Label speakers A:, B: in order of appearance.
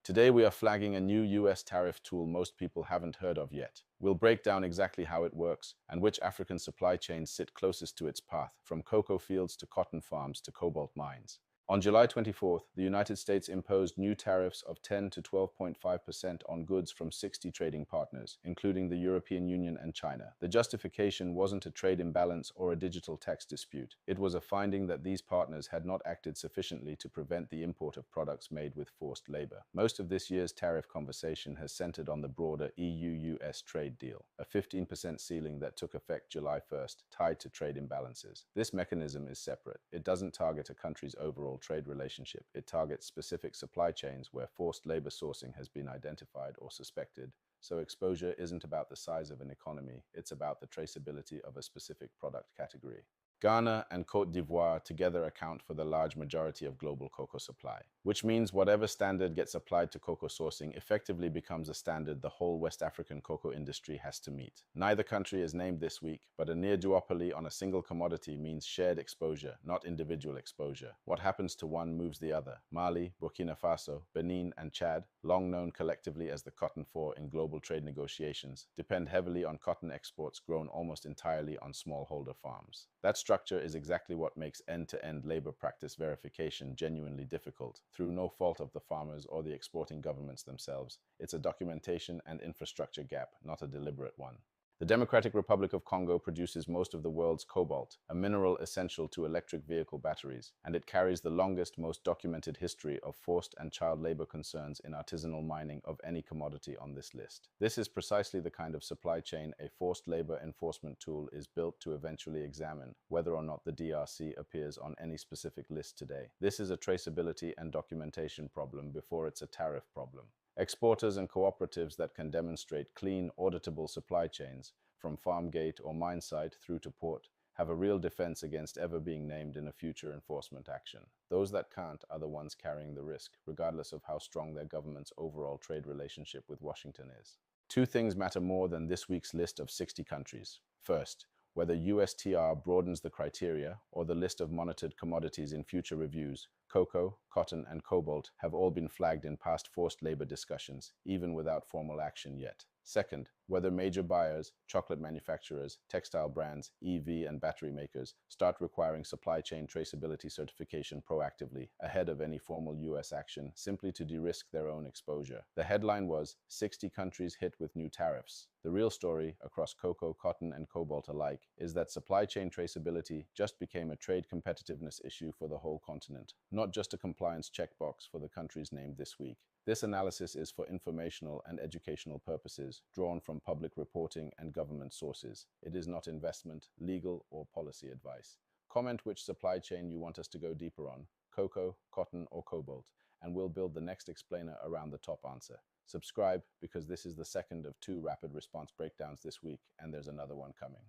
A: Today we are flagging a new US tariff tool most people haven't heard of yet. We'll break down exactly how it works and which African supply chains sit closest to its path, from cocoa fields to cotton farms to cobalt mines. On July 24th, the United States imposed new tariffs of 10 to 12.5% on goods from 60 trading partners, including the European Union and China. The justification wasn't a trade imbalance or a digital tax dispute. It was a finding that these partners had not acted sufficiently to prevent the import of products made with forced labor. Most of this year's tariff conversation has centered on the broader EU-US trade deal, a 15% ceiling that took effect July 1st, tied to trade imbalances. This mechanism is separate. It doesn't target a country's overall trade relationship. It targets specific supply chains where forced labor sourcing has been identified or suspected. So exposure isn't about the size of an economy, it's about the traceability of a specific product category. Ghana and Côte d'Ivoire together account for the large majority of global cocoa supply, which means whatever standard gets applied to cocoa sourcing effectively becomes a standard the whole West African cocoa industry has to meet. Neither country is named this week, but a near duopoly on a single commodity means shared exposure, not individual exposure. What happens to one moves the other. Mali, Burkina Faso, Benin, and Chad, long known collectively as the Cotton Four in global trade negotiations, depend heavily on cotton exports grown almost entirely on smallholder farms. That structure is exactly what makes end-to-end labor practice verification genuinely difficult. Through no fault of the farmers or the exporting governments themselves, it's a documentation and infrastructure gap, not a deliberate one. The Democratic Republic of Congo produces most of the world's cobalt, a mineral essential to electric vehicle batteries, and it carries the longest, most documented history of forced and child labor concerns in artisanal mining of any commodity on this list. This is precisely the kind of supply chain a forced labor enforcement tool is built to eventually examine, whether or not the DRC appears on any specific list today. This is a traceability and documentation problem before it's a tariff problem. Exporters and cooperatives that can demonstrate clean, auditable supply chains, from farm gate or mine site through to port, have a real defense against ever being named in a future enforcement action. Those that can't are the ones carrying the risk, regardless of how strong their government's overall trade relationship with Washington is. Two things matter more than this week's list of 60 countries. First, whether USTR broadens the criteria or the list of monitored commodities in future reviews. Cocoa, cotton, and cobalt have all been flagged in past forced labor discussions, even without formal action yet. Second, whether major buyers, chocolate manufacturers, textile brands, EV and battery makers start requiring supply chain traceability certification proactively ahead of any formal US action simply to de-risk their own exposure. The headline was 60 countries hit with new tariffs. The real story, across cocoa, cotton, and cobalt alike, is that supply chain traceability just became a trade competitiveness issue for the whole continent, not just a compliance checkbox for the countries named this week. This analysis is for informational and educational purposes, drawn from public reporting and government sources. It is not investment, legal, or policy advice. Comment which supply chain you want us to go deeper on, cocoa, cotton, or cobalt, and we'll build the next explainer around the top answer. Subscribe, because this is the second of two rapid response breakdowns this week, and there's another one coming.